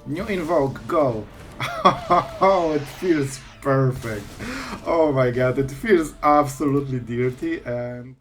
New invoke, go! Oh, it feels perfect. Oh my god, it feels absolutely dirty and...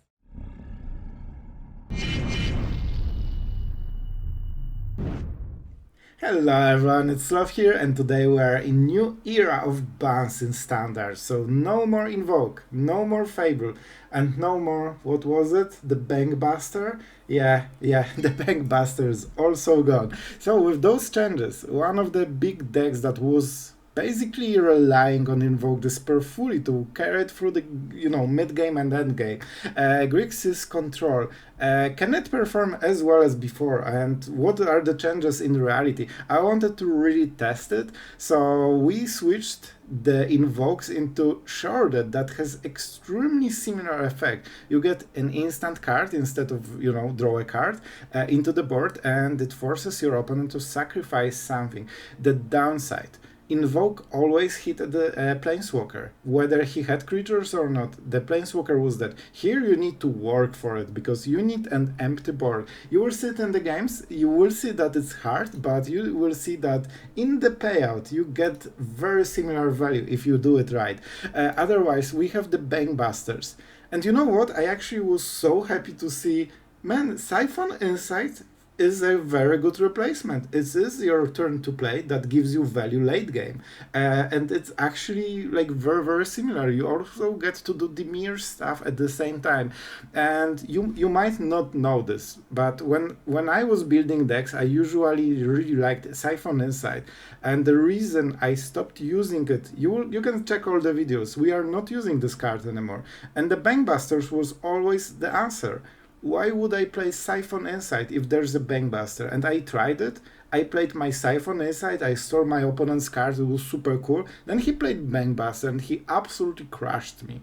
Hello everyone, it's Sloth here, and today we are in new era of bans in Standard. So no more Invoke, no more Fable, and no more, what was it? The Bankbuster? Yeah, the Bankbuster is also gone. So with those changes, one of the big decks that was basically relying on Invoke Despair fully to carry it through the mid game and end game. Grixis Control can it perform as well as before, and what are the changes in reality? I wanted to really test it, so we switched the invokes into Sheoldred that has extremely similar effect. You get an instant card instead of draw a card into the board, and it forces your opponent to sacrifice something. The downside: Invoke always hit the Planeswalker, whether he had creatures or not. The Planeswalker was dead. Here you need to work for it, because you need an empty board. You will see it in the games, you will see that it's hard, but you will see that in the payout you get very similar value if you do it right. Otherwise, we have the Bankbusters. And you know what? I actually was so happy to see, man, Siphon Insight is a very good replacement. It is your turn to play that gives you value late game, and it's actually like very similar. You also get to do the Mire stuff at the same time, and you might not know this, but when I was building decks, I usually really liked Siphon Insight, and the reason I stopped using it, you can check all the videos. We are not using this card anymore, and the Bankbusters was always the answer. Why would I play Siphon Insight if there's a Bankbuster? And I tried it. I played my Siphon Insight, I stole my opponent's cards, it was super cool. Then he played Bankbuster and he absolutely crushed me.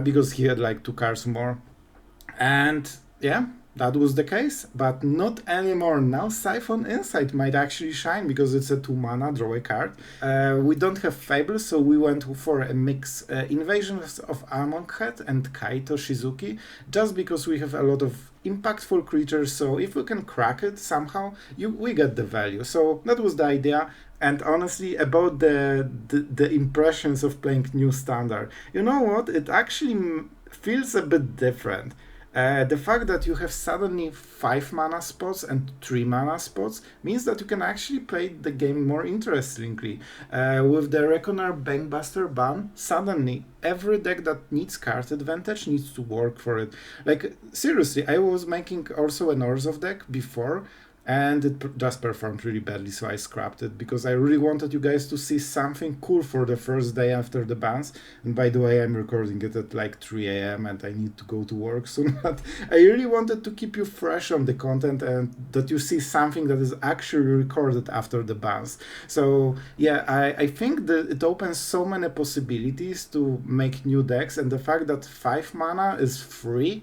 Because he had like 2 cards more. And yeah, that was the case, but not anymore. Now Siphon Insight might actually shine because it's a 2 mana, draw a card. We don't have Fable, so we went for a mix Invasion of Amonkhet and Kaito Shizuki, just because we have a lot of impactful creatures, so if we can crack it somehow, we get the value. So that was the idea. And honestly, about the impressions of playing new Standard, you know what? It actually feels a bit different. The fact that you have suddenly 5 mana spots and 3 mana spots means that you can actually play the game more interestingly. With the Reckoner Bankbuster ban, suddenly every deck that needs card advantage needs to work for it. Like, seriously, I was making also an Orzhov deck before, and it just performed really badly, so I scrapped it because I really wanted you guys to see something cool for the first day after the bans. And by the way, I'm recording it at like 3 a.m. and I need to go to work soon, but I really wanted to keep you fresh on the content and that you see something that is actually recorded after the bans. So yeah, I think that it opens so many possibilities to make new decks, and the fact that 5 mana is free,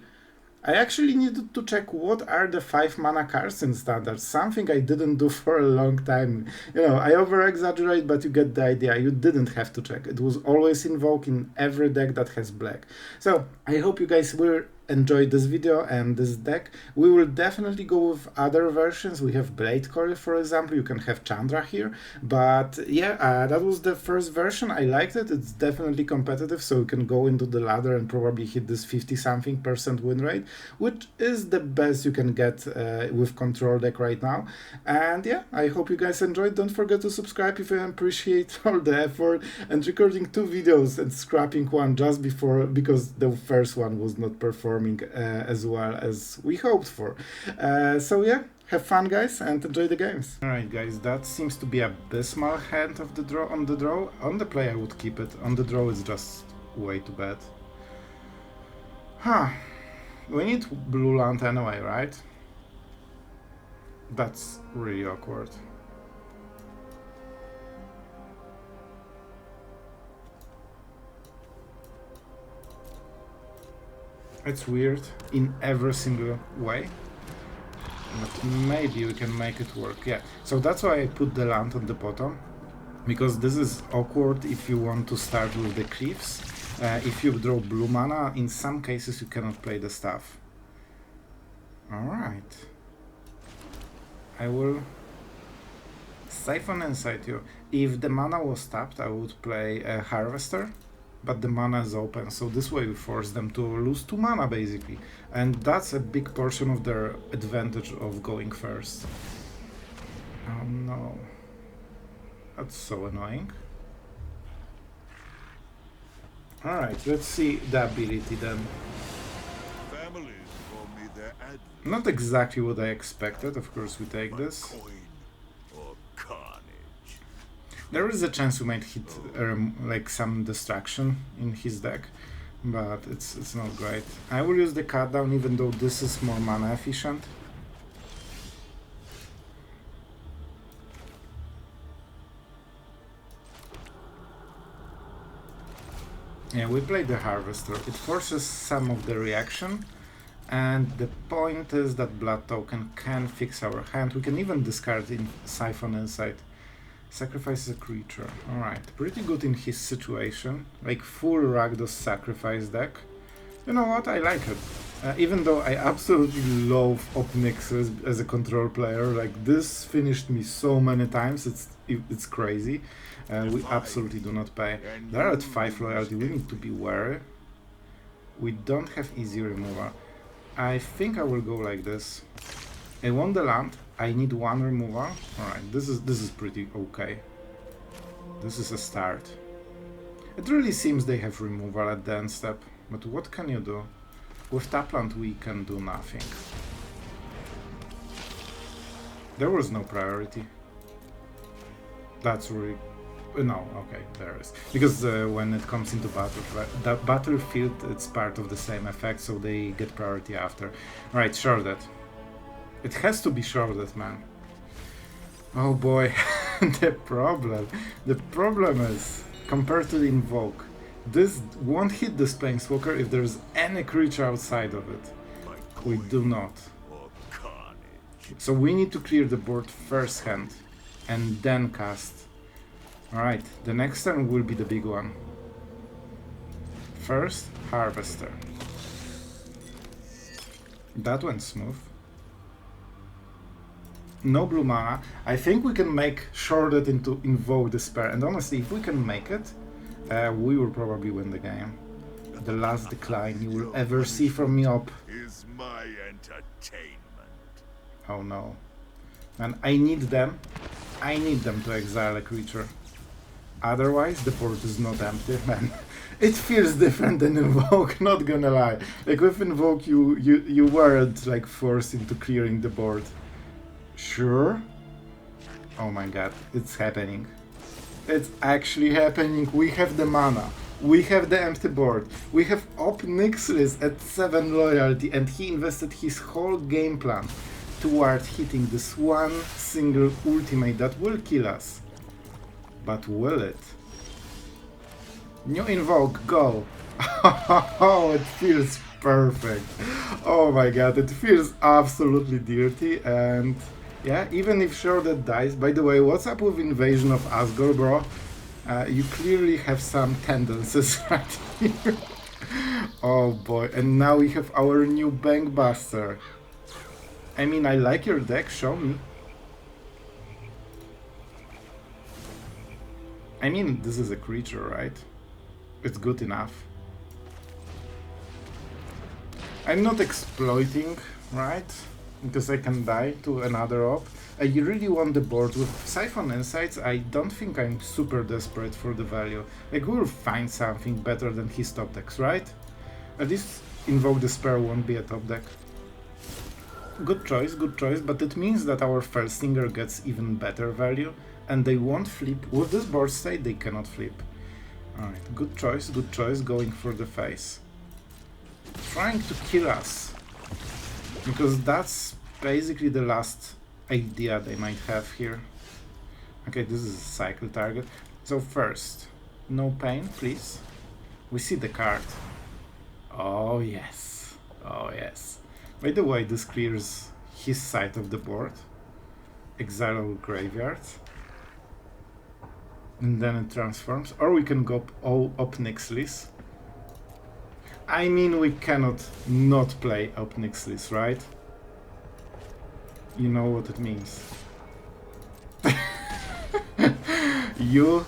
I actually needed to check what are the 5 mana cards in Standard, something I didn't do for a long time. I over-exaggerate, but you get the idea. You didn't have to check. It was always invoked in every deck that has black. So, I hope you guys will enjoy this video and this deck. We will definitely go with other versions. We have Blade Coil, for example. You can have Chandra here. But yeah, that was the first version. I liked it. It's definitely competitive, so you can go into the ladder and probably hit this 50-something% win rate, which is the best you can get with Control deck right now. And yeah, I hope you guys enjoyed. Don't forget to subscribe if you appreciate all the effort and recording 2 videos and scrapping one just before, because the first one was not performing as well as we hoped for. So yeah, have fun guys and enjoy the games. Alright guys, that seems to be a abysmal hand of the draw. On the draw, on the play I would keep it. On the draw it's just way too bad. We need blue land anyway, right? That's really awkward. It's weird in every single way, but maybe we can make it work. Yeah, so that's why I put the land on the bottom, because this is awkward if you want to start with the cliffs. If you draw blue mana, in some cases you cannot play the stuff. Alright. I will Siphon Inside You. If the mana was tapped, I would play a Harvester, but the mana is open, so this way we force them to lose 2 mana basically. And that's a big portion of their advantage of going first. Oh no. That's so annoying. Alright, let's see the ability then. Not exactly what I expected, of course we take this. There is a chance we might hit like some distraction in his deck, but it's not great. I will use the cut down even though this is more mana efficient. Yeah, we play the Harvester. It forces some of the reaction, and the point is that Blood Token can fix our hand. We can even discard in Siphon Insight. Sacrifices a creature. Alright, pretty good in his situation. Like full Rakdos sacrifice deck. You know what, I like it. Even though I absolutely love Opnixes as a control player, like this finished me so many times, it's crazy. We absolutely do not pay. They're at 5 loyalty, we need to be wary. We don't have easy removal. I think I will go like this. I want the land, I need 1 removal. Alright, this is pretty okay. This is a start. It really seems they have removal at the end step, but what can you do? With Tapland we can do nothing. There was no priority. That's really... No, okay, there is. Because when it comes into that battlefield, it's part of the same effect, so they get priority after. Right, Sheoldred. It has to be Sheoldred, man. Oh boy, the problem is, compared to the Invoke, this won't hit this Planeswalker if there's any creature outside of it. We do not. So we need to clear the board first hand, and then cast. Alright, the next turn will be the big one. First, Harvester. That went smooth. No blue mana. I think we can make Sheoldred into Invoke Despair, and honestly, if we can make it, we will probably win the game. The last decline you will ever see from me up. Is my entertainment. Oh no. Man, I need them to exile a creature. Otherwise, the board is not empty, man. It feels different than Invoke, not gonna lie. Like with Invoke, you weren't like forced into clearing the board. Sure? Oh my god, it's happening. It's actually happening. We have the mana. We have the empty board. We have Opnixes at 7 loyalty, and he invested his whole game plan toward hitting this one single ultimate that will kill us. But will it? New Invoke, go! Oh, it feels perfect. Oh my god, it feels absolutely dirty, and yeah, even if Sheoldred dies. By the way, what's up with Invasion of Asgore, bro? You clearly have some tendencies right here. Oh boy, and now we have our new Bankbuster. I mean, I like your deck, show me. I mean, this is a creature, right? It's good enough. I'm not exploiting, right? Because I can die to another op. I really want the board. With Siphon Insights, I don't think I'm super desperate for the value. Like, we'll find something better than his top decks, right? At least Invoke Despair won't be a top deck. Good choice, but it means that our Felstinger gets even better value, and they won't flip. With this board state, they cannot flip. Alright, good choice, going for the face. Trying to kill us. Because that's basically the last idea they might have here. Okay, this is a cycle target. So first, no pain, please. We see the card. Oh yes, oh yes. By the way, this clears his side of the board. Exile graveyard. And then it transforms. Or we can go all Opnixes. I mean, we cannot not play Opnixes, right? You know what it means. You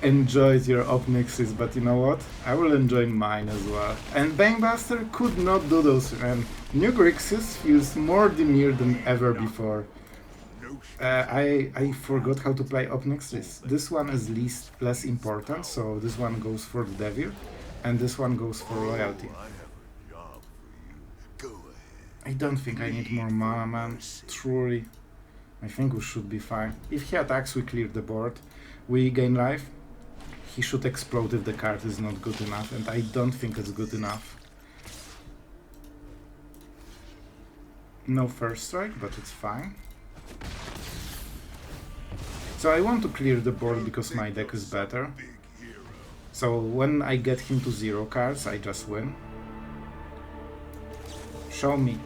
enjoyed your Op Grixis, but you know what? I will enjoy mine as well. And Bangbuster could not do those, and new Grixis feels more demure than ever before. I forgot how to play Op Grixis. This one is less important, so this one goes for the Devil, and this one goes for Loyalty. I don't think I need more mana, man. Truly. I think we should be fine. If he attacks, we clear the board. We gain life. He should explode if the card is not good enough, and I don't think it's good enough. No first strike, but it's fine. So I want to clear the board because my deck is better. So when I get him to 0 cards, I just win. Show me.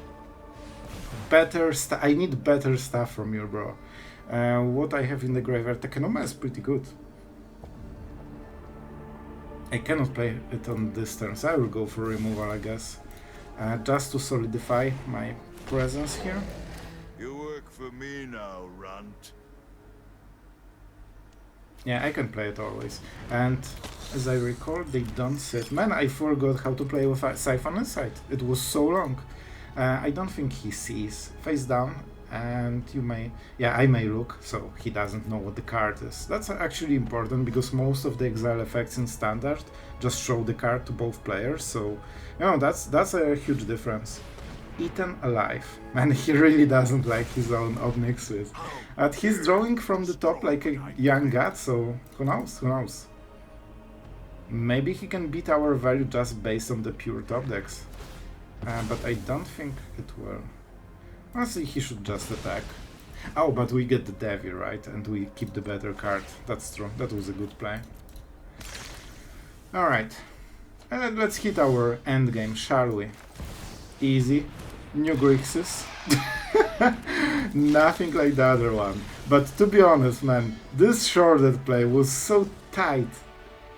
Better stuff. I need better stuff from you, bro. What I have in the graveyard, Takenuma is pretty good. I cannot play it on this turn, so I will go for removal, I guess. Just to solidify my presence here. You work for me now, Runt. Yeah, I can play it always. And as I recall, they don't sit. Man, I forgot how to play with Siphon Insight. It was so long. I don't think he sees. Face down, and you may... Yeah, I may look, so he doesn't know what the card is. That's actually important, because most of the exile effects in Standard just show the card to both players, so... You know, that's a huge difference. Eaten alive. Man, he really doesn't like his own Op Grixis. But he's drawing from the top like a young god, so who knows, who knows. Maybe he can beat our value just based on the pure top decks. But I don't think it will. Honestly, he should just attack. Oh, but we get the Devil, right? And we keep the better card. That's true. That was a good play. Alright. Let's hit our endgame, shall we? Easy. New Grixis. Nothing like the other one. But to be honest, man, this Sheoldred play was so tight.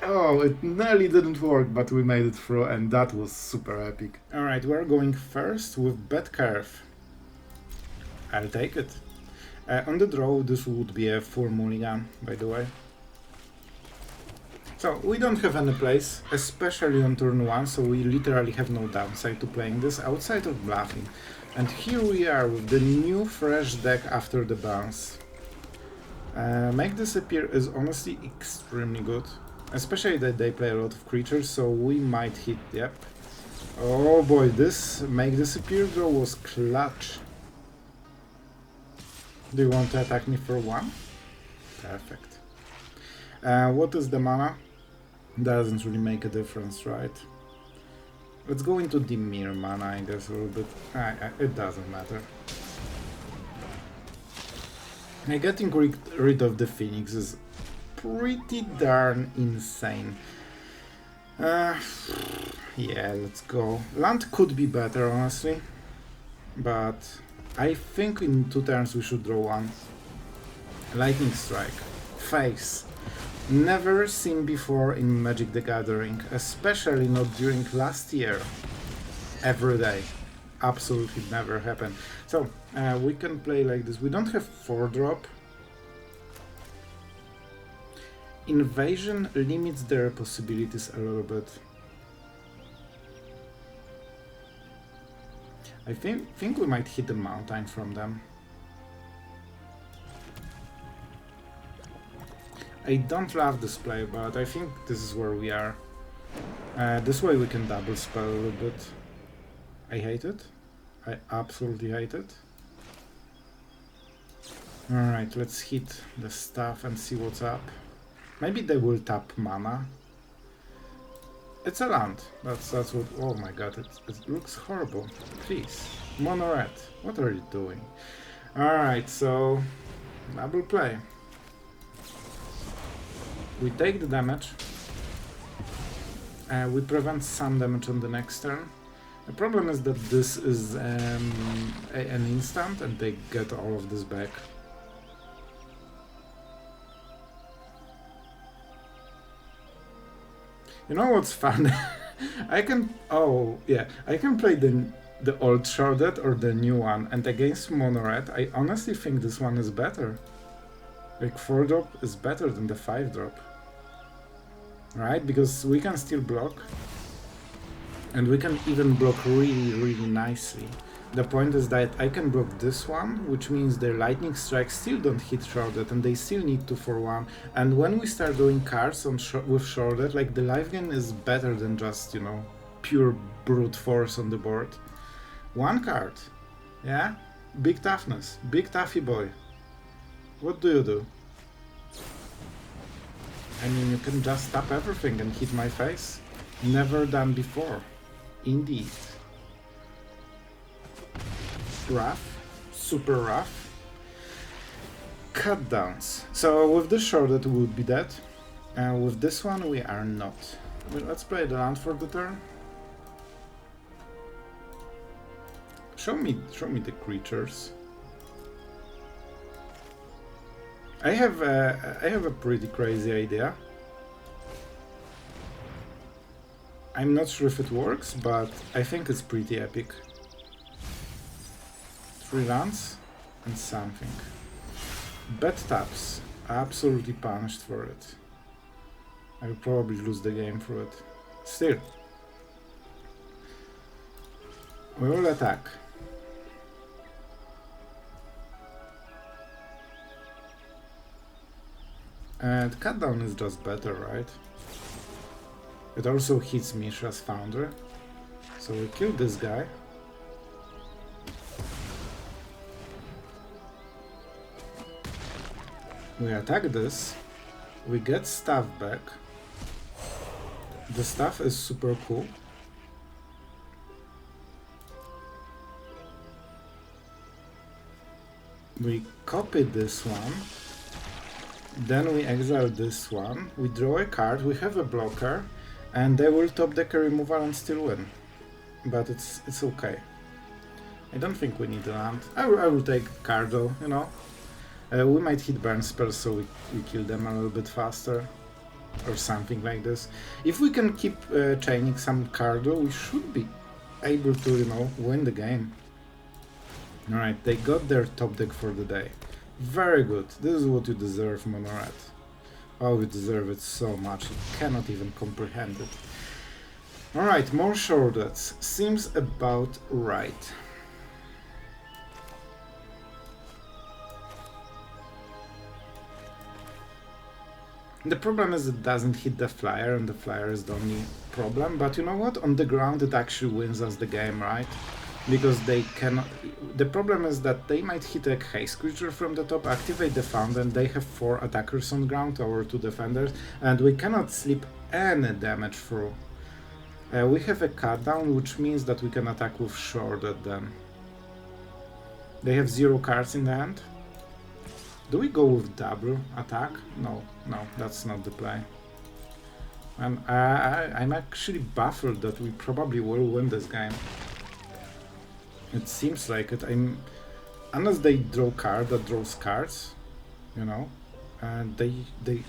Oh, it nearly didn't work, but we made it through, and that was super epic. Alright, we're going first with Bad Curve. I'll take it. On the draw, this would be a full mulligan, by the way. So, we don't have any place, especially on turn 1, so we literally have no downside to playing this outside of bluffing. And here we are with the new fresh deck after the bounce. Make Disappear is honestly extremely good. Especially that they play a lot of creatures, so we might hit, yep. Oh boy, this Make Disappear draw was clutch. Do you want to attack me for 1? Perfect. What is the mana? Doesn't really make a difference, right? Let's go into the Mire mana, I guess, a little bit. It doesn't matter. Getting rid of the Phoenix is pretty darn insane. Yeah, let's go. Land could be better, honestly. But I think in 2 turns we should draw 1. Lightning Strike. Face. Never seen before in Magic the Gathering, especially not during last year. Every day. Absolutely never happened. So, we can play like this. We don't have 4-drop. Invasion limits their possibilities a little bit. I think we might hit the mountain from them. I don't love this play, but I think this is where we are. This way we can double spell a little bit. I hate it. I absolutely hate it. Alright, let's hit the stuff and see what's up. Maybe they will tap mana. It's a land. That's what. Oh my god, it looks horrible. Please, mono red. What are you doing? Alright, so double play. We take the damage. We prevent some damage on the next turn. The problem is that this is an instant and they get all of this back. You know what's fun? I can play the old Sheoldred or the new one, and against mono red I honestly think this one is better. Like 4-drop is better than the 5-drop. Right? Because we can still block. And we can even block really, really nicely. The point is that I can block this one, which means their lightning strikes still don't hit Sheoldred and they still need 2 for 1. And when we start doing cards on with Sheoldred, like the life gain is better than just, you know, pure brute force on the board. 1 card. Yeah? Big toughness. Big toughy boy. What do you do? I mean, you can just tap everything and hit my face. Never done before. Indeed. Rough. Super rough. Cut downs. So with this Sheoldred we would be dead. With this one we are not. Well, let's play the land for the turn. Show me the creatures. I have a pretty crazy idea. I'm not sure if it works, but I think it's pretty epic. 3 lands and something. Bad taps. Absolutely punished for it. I will probably lose the game for it. Still. We will attack. And cut down is just better, right? It also hits Mishra's Foundry. So we kill this guy. We attack this. We get stuff back. The stuff is super cool. We copy this one. Then we exile this one. We draw a card. We have a blocker. And they will top deck a removal and still win. But it's okay. I don't think we need a land. I will take card though, you know. We might hit burn spells so we kill them a little bit faster. Or something like this. If we can keep chaining some cardo, we should be able to, you know, win the game. Alright, they got their top deck for the day. Very good. This is what you deserve, Mono Red. Oh, you deserve it so much. You cannot even comprehend it. Alright, more Sheoldreds. Seems about right. The problem is it doesn't hit the flyer, and the flyer is the only problem. But you know what? On the ground it actually wins us the game, right? Because they cannot... The problem is that they might hit a haste creature from the top, activate the fountain, they have 4 attackers on ground, our 2 defenders, and we cannot slip any damage through. We have a cut down, which means that we can attack with Sheoldred then. They have 0 cards in the hand. Do we go with double attack? No, that's not the play. And I'm actually baffled that we probably will win this game. It seems like it. Unless they draw card that draws cards, you know, and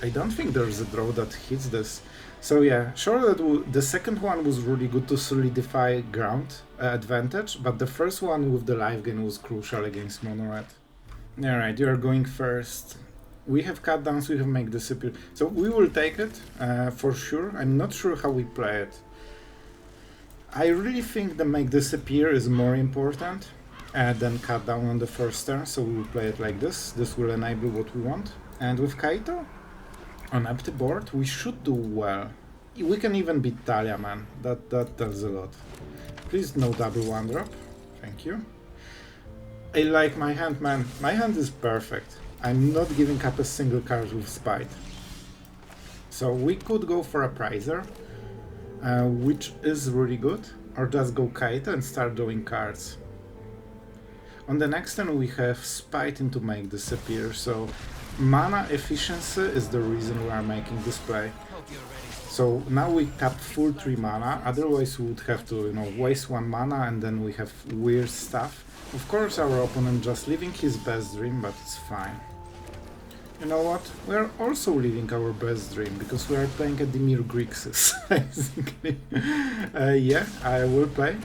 I don't think there's a draw that hits this. So yeah, sure that the second one was really good to solidify ground advantage, but the first one with the life gain was crucial against Mono Red. Alright, you are going first. We have cut downs, we have make disappear. So we will take it, for sure. I'm not sure how we play it. I really think the make disappear is more important than cut down on the first turn, so we will play it like this. This will enable what we want. And with Kaito, on empty board, we should do well. We can even beat Talia, man. That does a lot. Please no double 1-drop. Thank you. I like my hand, man. My hand is perfect. I'm not giving up a single card with Spite. So we could go for Appraiser, which is really good, or just go Kaito and start drawing cards. On the next turn we have Spite into make disappear, so mana efficiency is the reason we are making this play. So now we tap full 3 mana, otherwise we would have to, you know, waste 1 mana and then we have weird stuff. Of course our opponent just living his best dream, but it's fine. You know what? We are also living our best dream, because we are playing a Dimir Grixis, basically. Yeah, I will play.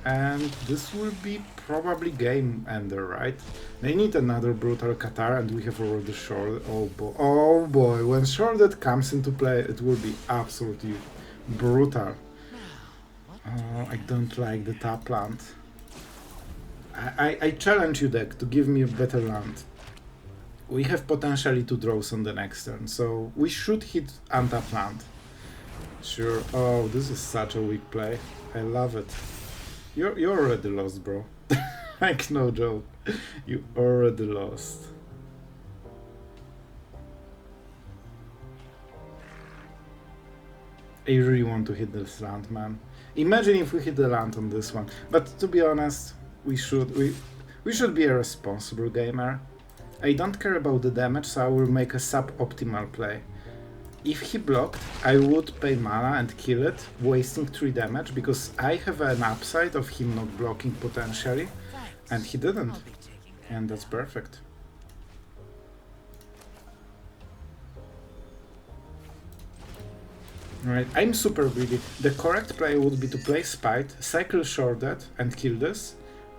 and this will be probably game ender, right? They need another brutal Qatar, and we have already Sheoldred. Oh boy, when Sheoldred comes into play, it will be absolutely brutal. Oh, I don't like the tap land. I challenge you, deck, to give me a better land. We have potentially 2 draws on the next turn, so we should hit untap land. Sure. Oh, this is such a weak play. I love it. You're already lost, bro. Like, no joke. You already lost. I really want to hit this land, man. Imagine if we hit the land on this one. But to be honest, we should be a responsible gamer. I don't care about the damage, so I will make a suboptimal play. If he blocked, I would pay mana and kill it, wasting 3 damage, because I have an upside of him not blocking potentially, and he didn't. And that's perfect. Right, I'm super greedy. The correct play would be to play Spite, cycle Sheoldred and kill this,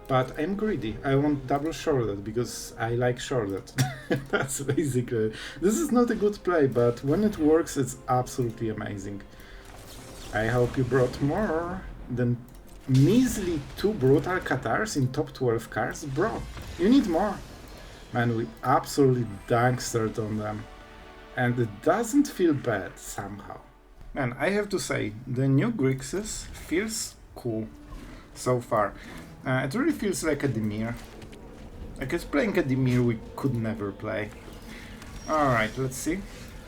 but I'm greedy. I want double Sheoldred because I like Sheoldred. That's basically... This is not a good play, but when it works, it's absolutely amazing. I hope you brought more than measly 2 brutal Qatars in top 12 cards. Bro, you need more. Man, we absolutely dankstered on them. And it doesn't feel bad somehow. Man, I have to say, the new Grixis feels cool so far. It really feels like a Dimir. Like it's playing a Dimir we could never play. Alright, let's see.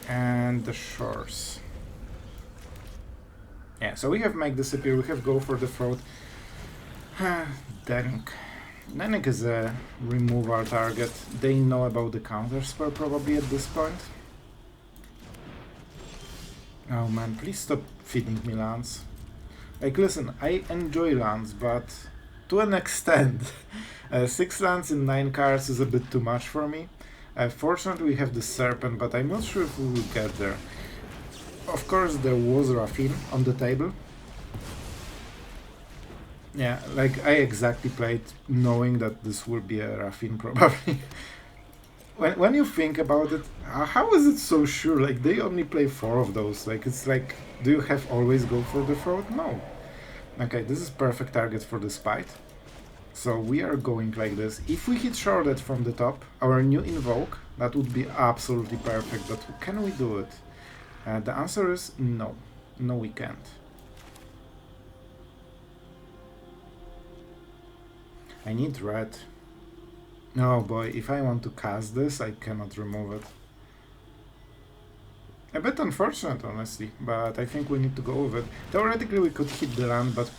And the Shores. Yeah, so we have Make Disappear, we have Go for the Throat. Danik. Danik is a removal target. They know about the counter spell probably at this point. Oh man, please stop feeding me lands. Like, listen, I enjoy lands, but to an extent. 6 lands in 9 cards is a bit too much for me. Fortunately, we have the Serpent, but I'm not sure if we will get there. Of course, there was Raffine on the table. Yeah, like, I exactly played knowing that this will be a Raffine, probably. When you think about it, how is it so sure? Like, they only play 4 of those. Like, it's like, do you have always Go for the Throat? No. Okay, this is perfect target for the Spite. So we are going like this. If we hit Sheoldred from the top, our new Invoke, that would be absolutely perfect. But can we do it? The answer is no. No, we can't. I need red. Oh boy, if I want to cast this, I cannot remove it. A bit unfortunate, honestly, but I think we need to go with it. Theoretically, we could hit the land, but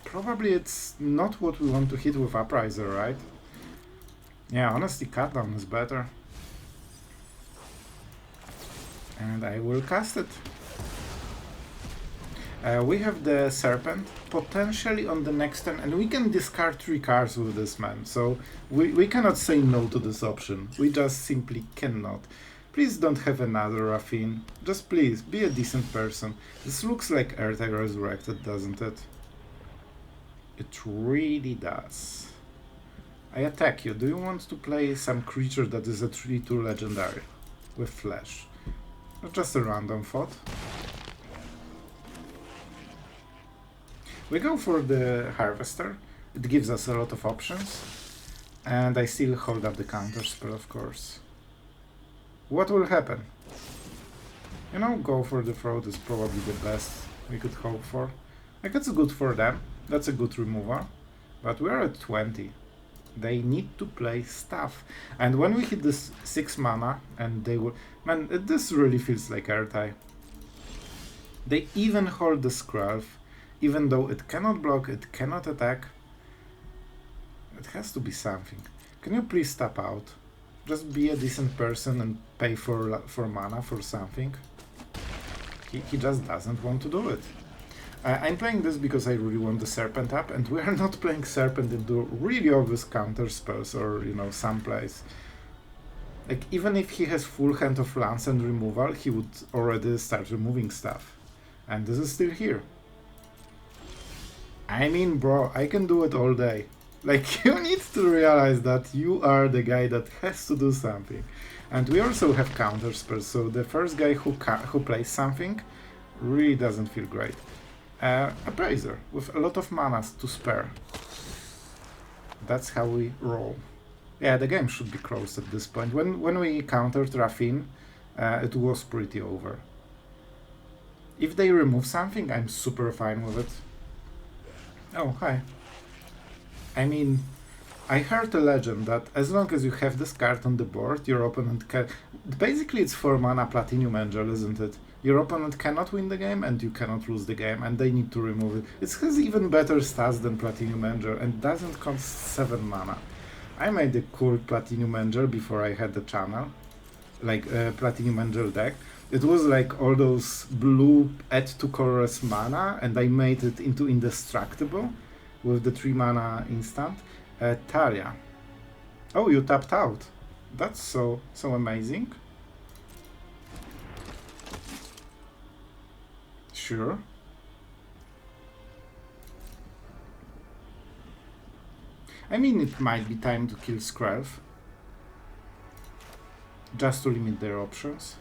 probably it's not what we want to hit with Appraiser, right? Yeah, honestly, cut down is better. And I will cast it. We have the Serpent, potentially on the next turn, and we can discard 3 cards with this man, so we cannot say no to this option. We just simply cannot. Please don't have another Raffine. Just please, be a decent person. This looks like Earthtide Resurrected, doesn't it? It really does. I attack you. Do you want to play some creature that is a 3/2 legendary with flash? Or just a random thought? We go for the Harvester. It gives us a lot of options. And I still hold up the counter spell, of course. What will happen? You know, Go for the Throat is probably the best we could hope for. Like, it's good for them. That's a good remover. But we're at 20. They need to play stuff. And when we hit this 6 mana, and they will... Man, this really feels like Earthtide. They even hold the Skrelv. Even though it cannot block, it cannot attack. It has to be something. Can you please tap out? Just be a decent person and pay for mana for something. He just doesn't want to do it. I'm playing this because I really want the Serpent up, and we are not playing Serpent into really obvious counter spells or, you know, some plays. Like, even if he has full hand of lands and removal, he would already start removing stuff. And this is still here. I mean, bro, I can do it all day. Like, you need to realize that you are the guy that has to do something. And we also have counter spells, so the first guy who plays something really doesn't feel great. Appraiser, with a lot of mana to spare. That's how we roll. Yeah, the game should be closed at this point. When we countered Rafin, it was pretty over. If they remove something, I'm super fine with it. Oh, hi. I mean, I heard a legend that as long as you have this card on the board, your opponent can... Basically, it's 4 mana Platinum Angel, isn't it? Your opponent cannot win the game and you cannot lose the game, and they need to remove it. It has even better stats than Platinum Angel and doesn't cost 7 mana. I made a cool Platinum Angel before I had the channel, like Platinum Angel deck. It was like all those blue add to colorless mana, and I made it into indestructible with the 3 mana instant. Talia. Oh, you tapped out. That's so amazing. Sure. I mean, it might be time to kill Skrelv, just to limit their options.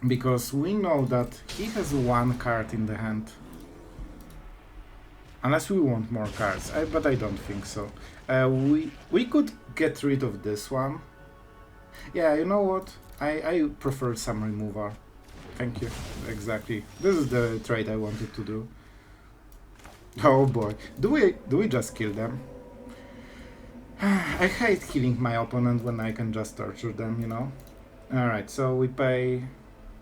Because we know that he has 1 card in the hand. Unless we want more cards, but I don't think so. We could get rid of this one. Yeah, you know what? I prefer some removal. Thank you. Exactly. This is the trade I wanted to do. Oh boy. Do we just kill them? I hate killing my opponent when I can just torture them, you know? Alright, so we pay...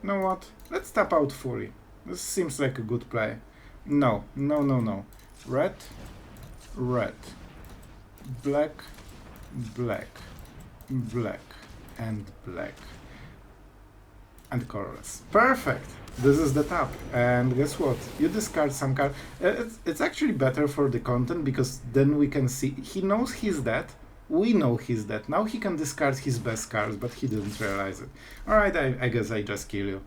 You know what? Let's tap out Fury. This seems like a good play. No. Red, red, black, black, black, and black. And colorless. Perfect! This is the tap. And guess what? You discard some card. It's actually better for the content, because then we can see... He knows he's dead. We know he's dead. Now he can discard his best cards, but he didn't realize it. Alright, I guess I just kill you.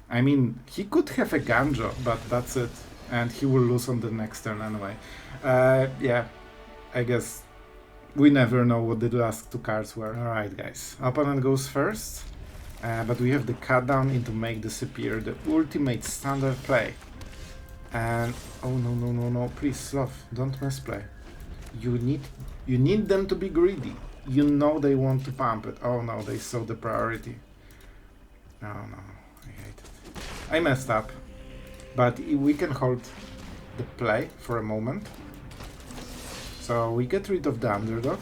I mean, he could have a Ganjo, but that's it. And he will lose on the next turn anyway. Yeah, I guess we never know what the last 2 cards were. Alright guys, opponent goes first, but we have the cut down into make disappear, the ultimate standard play. And oh no, please Sloth, don't misplay. You need them to be greedy. You know they want to pump it. Oh no, they saw the priority. No, I hate it. I messed up. But we can hold the play for a moment. So we get rid of the underdog.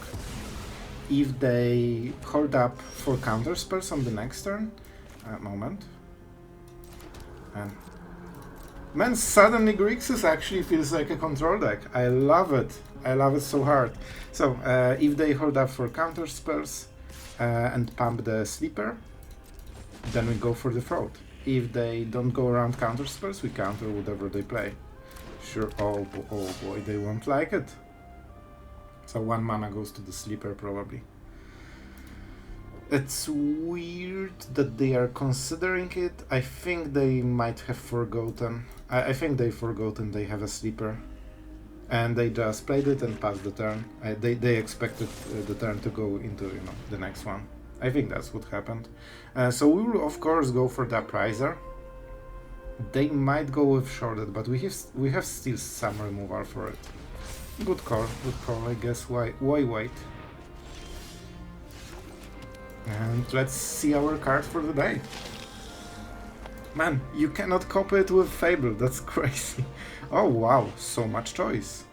If they hold up for counter spells on the next turn, moment. And man, suddenly Grixis actually feels like a control deck. I love it. I love it so hard. So if they hold up for counter spells and pump the sleeper, then we go for the throat. If they don't go around counter spells, we counter whatever they play. Sure, oh boy, they won't like it. So 1 mana goes to the sleeper, probably. It's weird that they are considering it. I think they might have forgotten. I think they've forgotten they have a sleeper. And they just played it and passed the turn. They expected the turn to go into, you know, the next one. I think that's what happened. So we will of course go for the Appraiser. They might go with Sheoldred, but we have still some removal for it. Good call, I guess. Why wait? And let's see our card for the day. Man, you cannot copy it with Fable, that's crazy. Oh wow, so much choice.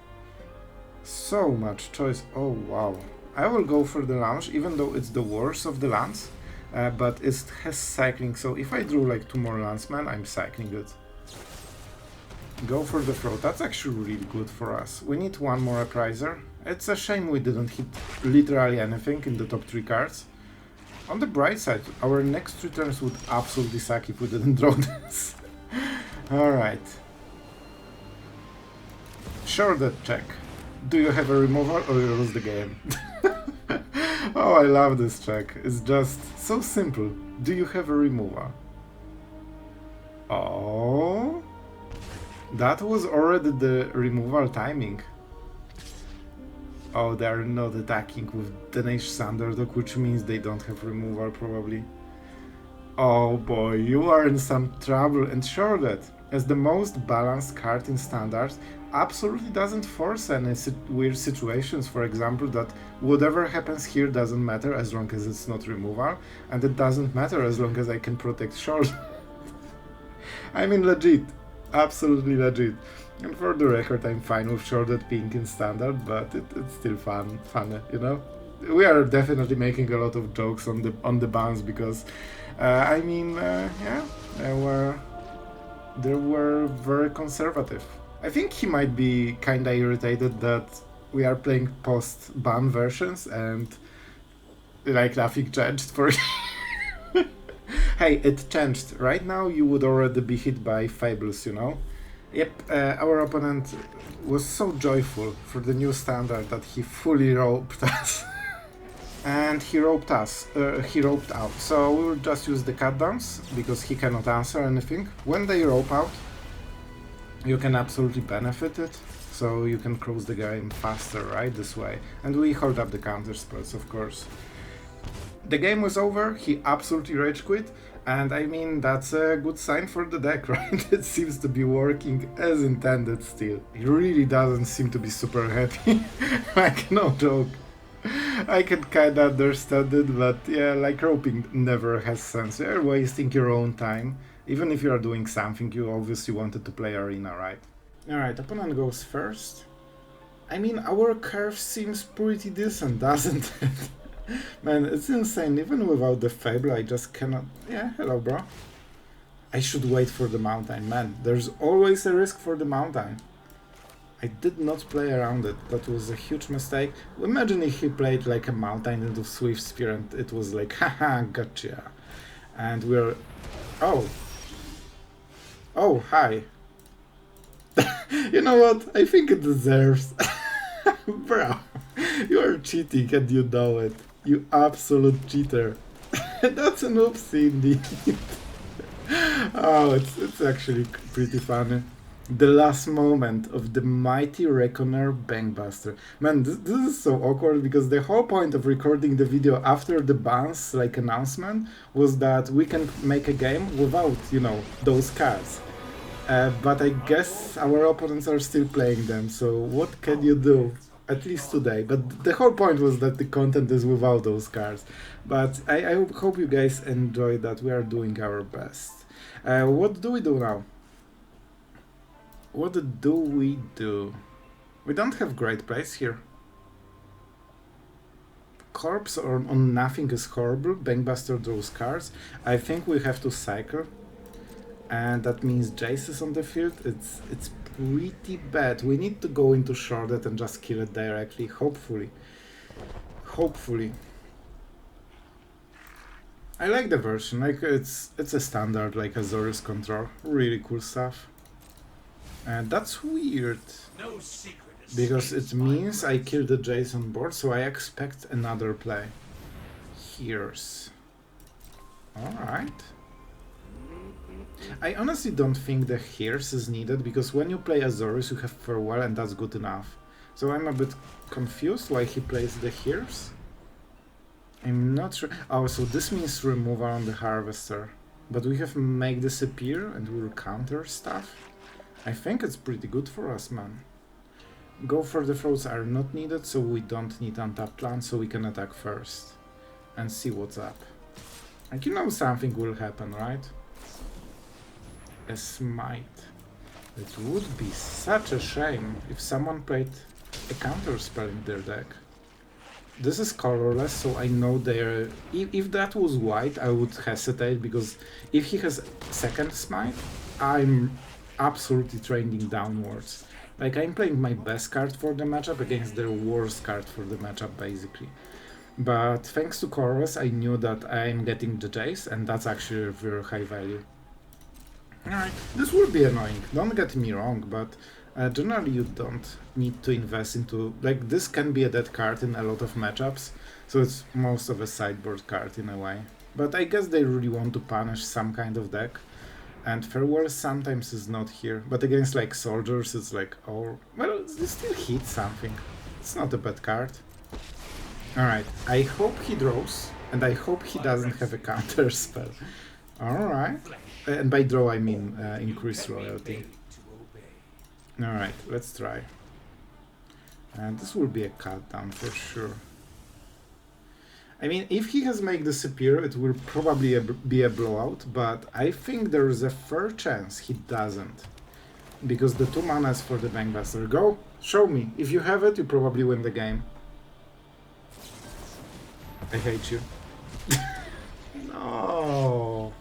So much choice, oh wow. I will go for the launch, even though it's the worst of the lands, but it has cycling, so if I drew like 2 more landsmen, I'm cycling it. Go for the throat, that's actually really good for us. We need 1 more Appraiser. It's a shame we didn't hit literally anything in the top 3 cards. On the bright side, our next 3 turns would absolutely suck if we didn't draw this. Alright. Sheoldred check. Do you have a removal or you lose the game? Oh, I love this check. It's just so simple. Do you have a removal? Oh. That was already the removal timing. Oh, they are not attacking with Tenacious Underdog, which means they don't have removal probably. Oh boy, you are in some trouble, and Sheoldred, as the most balanced card in Standards, absolutely doesn't force any weird situations. For example, that whatever happens here doesn't matter as long as it's not removal, and it doesn't matter as long as I can protect Sheoldred. I mean, legit. Absolutely legit. And for the record, I'm fine with Sheoldred being in Standard, but it's still funny, you know? We are definitely making a lot of jokes on the bans because, I mean, yeah, they were very conservative. I think he might be kinda irritated that we are playing post-ban versions and like nothing changed for Hey, it changed. Right now you would already be hit by Fables, you know? Yep, our opponent was so joyful for the new standard that he fully roped us. And he roped out. So we will just use the cutdowns, because he cannot answer anything. When they rope out, you can absolutely benefit it. So you can close the game faster, right? This way. And we hold up the counter spells, of course. The game was over, he absolutely rage quit, and I mean, that's a good sign for the deck, right? It seems to be working as intended still. He really doesn't seem to be super happy. Like, no joke. I can kinda understand it, but yeah, like roping never has sense. You're wasting your own time. Even if you are doing something, you obviously wanted to play arena, right? Alright, opponent goes first. I mean, our curve seems pretty decent, doesn't it? Man, it's insane. Even without the Fable, I just cannot... Yeah, hello, bro. I should wait for the mountain. Man, there's always a risk for the mountain. I did not play around it. That was a huge mistake. Imagine if he played like a mountain into Swift Spear and it was like, haha, gotcha. And we're... Oh. Oh, hi. You know what? I think it deserves... Bro, you are cheating and you know it. You absolute cheater. That's an oopsie indeed. Oh, it's actually pretty funny. The last moment of the mighty Reckoner Bankbuster. Man, this is so awkward because the whole point of recording the video after the bans like announcement was that we can make a game without, you know, those cards. But I guess our opponents are still playing them, so what can you do? At least today. But the whole point was that the content is without those cards. But I hope you guys enjoy that. We are doing our best. What do we do now? What do we do? We don't have great plays here. Corpse on nothing is horrible. Bankbuster draws cards. I think we have to cycle. And that means Jace is on the field. It's pretty bad. We need to go into Sheoldred and just kill it directly, hopefully. Hopefully. I like the version, like it's a standard, like Sulfurous Control. Really cool stuff. And that's weird. No secret because it means I killed the Jace on board, so I expect another play. Here's... Alright. I honestly don't think the Hears is needed, because when you play Azorius you have Farewell and that's good enough. So I'm a bit confused why he plays the Hears. I'm not sure. Oh, so this means removal on the Harvester. But we have Make Disappear and we'll counter stuff. I think it's pretty good for us, man. Go for the Throats are not needed, so we don't need untapped land, so we can attack first. And see what's up. Like, you know something will happen, right? A Smite. It would be such a shame if someone played a counter spell in their deck. This is colorless, so I know they're... If that was white, I would hesitate, because if he has second Smite, I'm absolutely trending downwards. Like, I'm playing my best card for the matchup against their worst card for the matchup, basically. But thanks to colorless, I knew that I'm getting the Jace, and that's actually a very high value. Alright, this will be annoying, don't get me wrong, but generally you don't need to invest into... Like, this can be a dead card in a lot of matchups, so it's most of a sideboard card in a way. But I guess they really want to punish some kind of deck. And Farewell sometimes is not here, but against like soldiers it's like, oh, well, you still hit something. It's not a bad card. Alright, I hope he draws, and I hope he doesn't have a counter spell. Alright, and by draw I mean increase royalty. Alright, let's try. And this will be a cut down for sure. I mean, if he has Make Disappear, it will probably be a blowout, but I think there is a fair chance he doesn't. Because the 2 mana is for the Bankbuster. Go, show me. If you have it, you probably win the game. I hate you. No.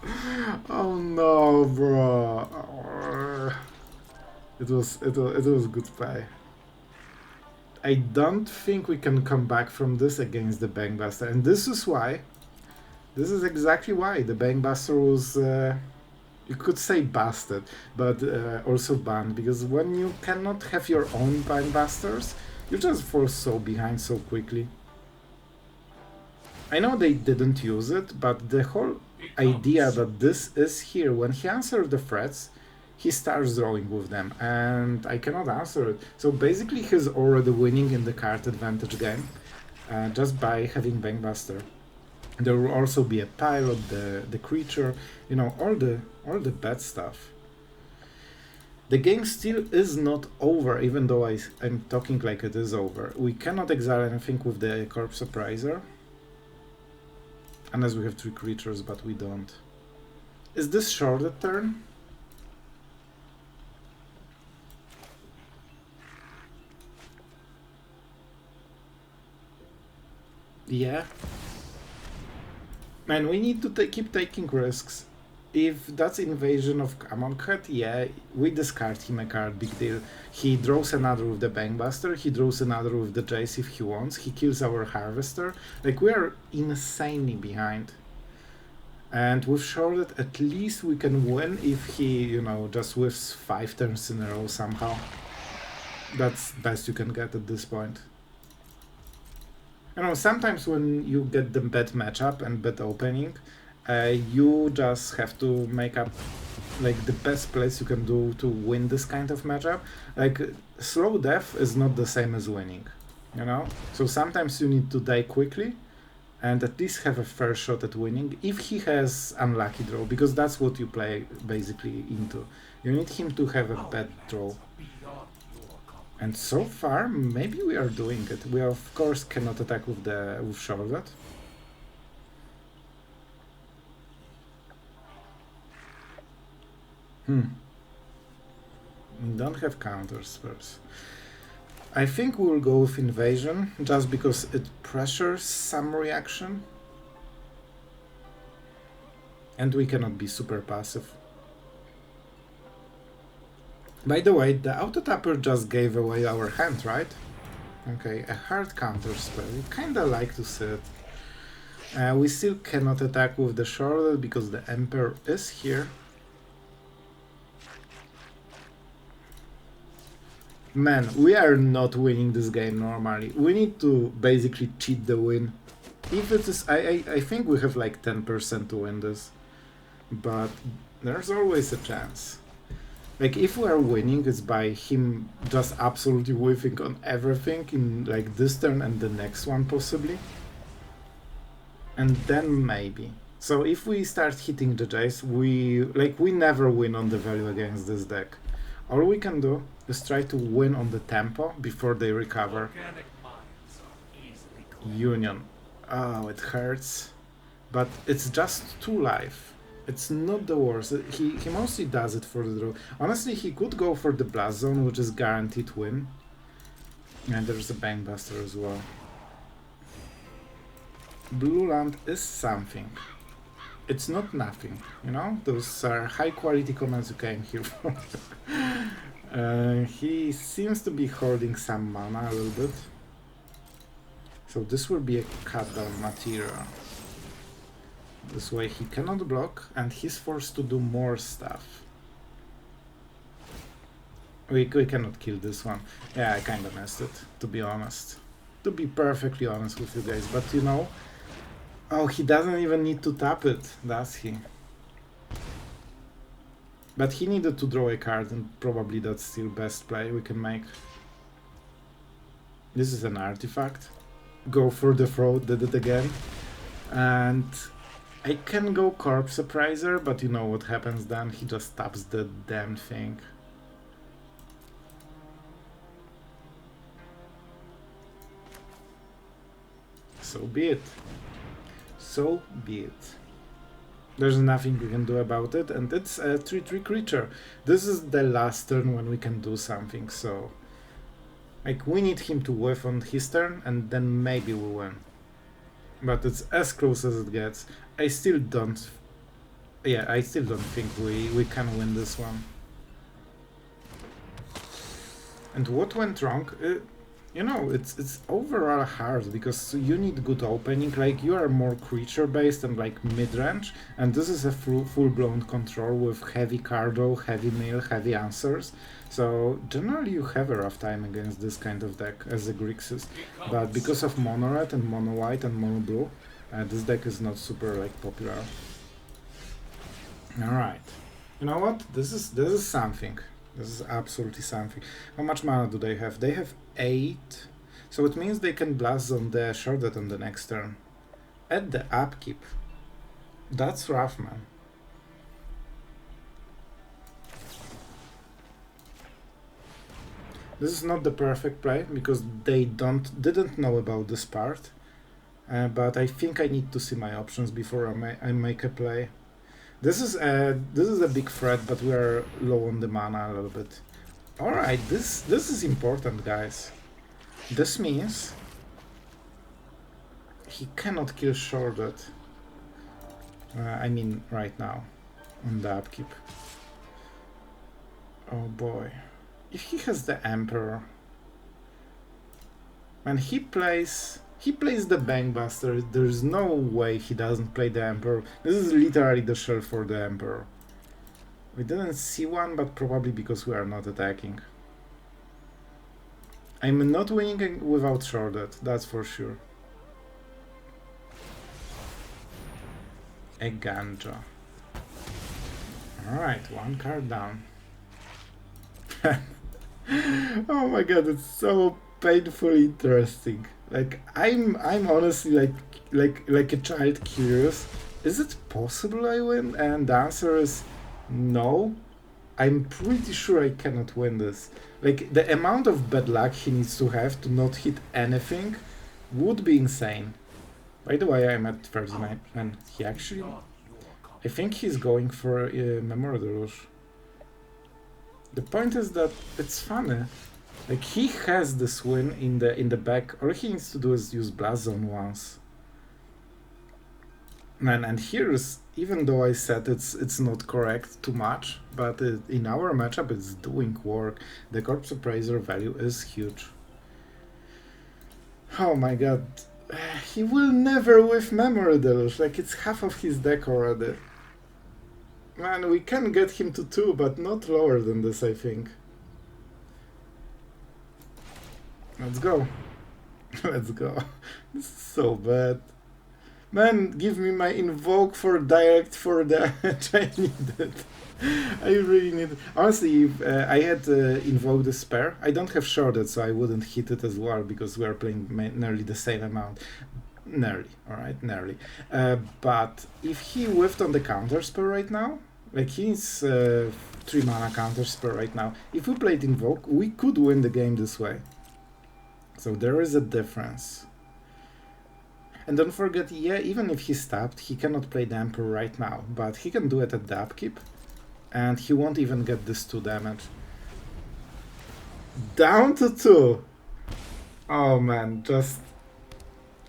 Oh no, bro. It was good play. I don't think we can come back from this against the Bankbuster, and this is why. This is exactly why the Bankbuster was, you could say busted, but also banned, because when you cannot have your own Bankbusters, you just fall so behind so quickly. I know they didn't use it, but the whole idea that this is here, when he answers the threats, he starts drawing with them, and I cannot answer it. So basically he's already winning in the card advantage game, just by having Bankbuster. There will also be a pilot, the creature, you know, all the bad stuff. The game still is not over, even though I'm talking like it is over. We cannot exile anything with the Corpse Appraiser. Unless we have 3 creatures, but we don't. Is this shorted turn? Yeah. Man, we need to keep taking risks. If that's Invasion of Amonkhet, yeah, we discard him a card, big deal. He draws another with the Bankbuster, he draws another with the Jace if he wants, he kills our Harvester. Like, we are insanely behind. And with Sheoldred, at least we can win if he, you know, just whiffs 5 turns in a row somehow. That's best you can get at this point. You know, sometimes when you get the bad matchup and bad opening, you just have to make up like the best plays you can do to win this kind of matchup. Like, slow death is not the same as winning, you know? So sometimes you need to die quickly and at least have a fair shot at winning if he has unlucky draw, because that's what you play basically into. You need him to have a bad draw. And so far, maybe we are doing it. We of course cannot attack with Sheoldred. We don't have counter spells. I think we will go with Invasion, just because it pressures some reaction. And we cannot be super passive. By the way, the auto-tapper just gave away our hand, right? Okay, a hard counter spell. We kinda like to see it. We still cannot attack with the Sheoldred because the Emperor is here. Man, we are not winning this game normally. We need to basically cheat the win. If it is, I think we have like 10% to win this, but there's always a chance. Like, if we are winning, it's by him just absolutely whiffing on everything in like this turn and the next one possibly. And then maybe. So if we start hitting the Jace, we never win on the value against this deck. All we can do is try to win on the tempo before they recover. Union. Oh, it hurts. But it's just 2 life. It's not the worst. He mostly does it for the draw. Honestly, he could go for the Blast Zone, which is guaranteed win. And there's a Bankbuster as well. Blue land is something. It's not nothing, you know? Those are high quality comments you came here for. He seems to be holding some mana a little bit. So this will be a cut down material. This way he cannot block and he's forced to do more stuff. We cannot kill this one. Yeah, I kinda messed it, to be honest. To be perfectly honest with you guys, but you know... Oh, he doesn't even need to tap it, does he? But he needed to draw a card, and probably that's still best play we can make. This is an artifact. Go for the throat, did it again. And I can go Corpse Appraiser, but you know what happens then? He just taps the damn thing. So be it. So be it. There's nothing we can do about it, and it's a 3/3 creature. This is the last turn when we can do something, so... Like, we need him to whiff on his turn, and then maybe we win. But it's as close as it gets. I still don't... Yeah, I still don't think we can win this one. And what went wrong? You know, it's overall hard, because you need good opening. Like, you are more creature-based and like mid-range, and this is a full-blown control with heavy cardo, heavy mill, heavy answers. So generally you have a rough time against this kind of deck as a Grixis, but because of mono red and mono white and mono blue, this deck is not super like popular. All right, you know what? This is something. This is absolutely something. How much mana do they have? They have 8, so it means they can blast on the Sheoldred on the next turn. At the upkeep. That's rough, man. This is not the perfect play, because they didn't know about this part. But I think I need to see my options before I make a play. This is a big threat, but we are low on the mana a little bit. Alright, this is important, guys. This means he cannot kill Sheoldred. I mean, right now, on the upkeep. Oh boy. If he has the Emperor... And he plays the Bankbuster, there's no way he doesn't play the Emperor. This is literally the shelf for the Emperor. We didn't see one, but probably because we are not attacking. I'm not winning without Sheoldred, that's for sure. A Ganja. Alright, one card down. Oh my god, it's so painfully interesting. Like, I'm honestly like a child curious. Is it possible I win? And the answer is no. I'm pretty sure I cannot win this. Like, the amount of bad luck he needs to have to not hit anything would be insane. By the way, I'm at 39, and he actually... I think he's going for Memory Deluge. The point is that it's funny. Like, he has this win in the back. All he needs to do is use Blast Zone once. Man, and here's, even though I said it's not correct too much, but in our matchup it's doing work. The Corpse Appraiser value is huge. Oh my god. He will never whiff Memory Deluge. Like, it's half of his deck already. Man, we can get him to 2, but not lower than this, I think. Let's go. Let's go. This is so bad. Man, give me my invoke for direct for damage. I need it. I really need it. Honestly, if I had invoked the spare, I don't have Sheoldred, so I wouldn't hit it as well, because we are playing nearly the same amount. Nearly, alright, nearly. But if he whiffed on the counter spell right now, like he's 3 mana counter spell right now, if we played Invoke, we could win the game this way. So there is a difference. And don't forget, yeah, even if he's tapped, he cannot play the Emperor right now, but he can do it at the upkeep, and he won't even get this 2 damage. Down to 2! Oh man, just...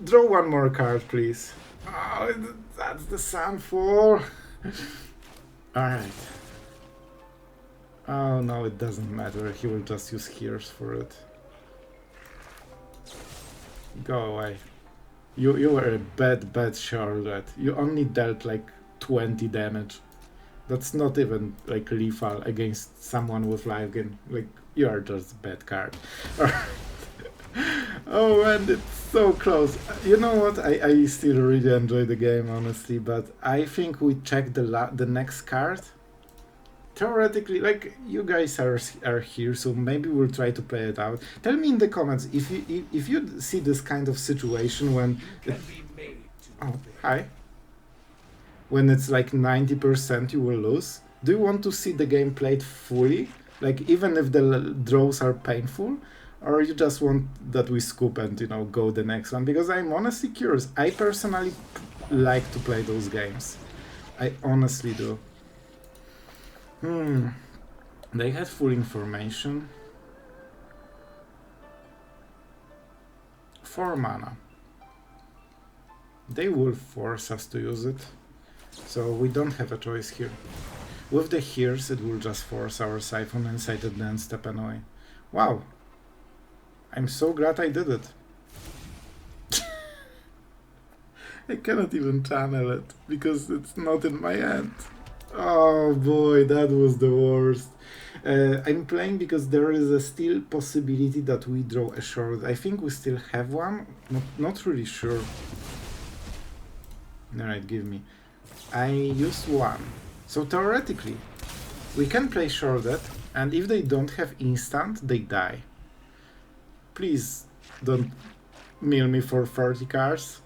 Draw one more card, please. Oh, that's the Sun 4. Alright. Oh no, it doesn't matter. He will just use Hears for it. Go away. You were a bad Sheoldred. You only dealt like 20 damage. That's not even like lethal against someone with life gain. Like, you are just a bad card. Oh man, it's so close. You know what? I still really enjoy the game, honestly, but I think we check the next card theoretically, like, you guys are here, so maybe we'll try to play it out. Tell me in the comments if you see this kind of situation when oh, hi, when it's like 90% you will lose. Do you want to see the game played fully, like even if the draws are painful, or you just want that we scoop and, you know, go the next one? Because I'm honestly curious. I personally like to play those games. I honestly do. They had full information. 4 mana. They will force us to use it, so we don't have a choice here. With the hears, it will just force our Siphon inside and then step anyway. Wow. I'm so glad I did it. I cannot even channel it, because it's not in my hand. Oh boy, that was the worst. I'm playing because there is a still possibility that we draw a short. I think we still have one. Not really sure. Alright, give me. I used one. So theoretically, we can play Sheoldred, and if they don't have instant, they die. Please don't mill me for 30 cards.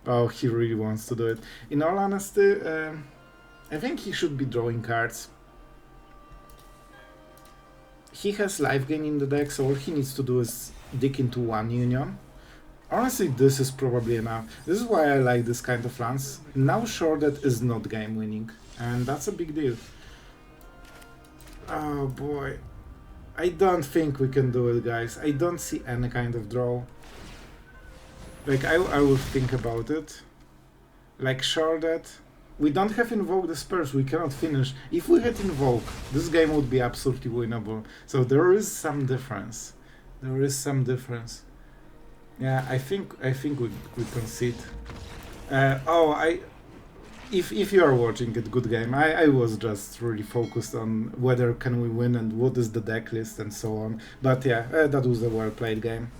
Oh, he really wants to do it. In all honesty, I think he should be drawing cards. He has life gain in the deck, so all he needs to do is dig into 1 union. Honestly, this is probably enough. This is why I like this kind of lands. Now Sheoldred is not game winning, and that's a big deal. Oh boy. I don't think we can do it, guys. I don't see any kind of draw. Like, I will think about it. Like Sheoldred. We don't have Invoke the Spurs, we cannot finish. If we had Invoke, this game would be absolutely winnable. So there is some difference. There is some difference. Yeah, I think we concede. If you are watching it, good game. I was just really focused on whether can we win and what is the deck list and so on. But yeah, that was a well played game.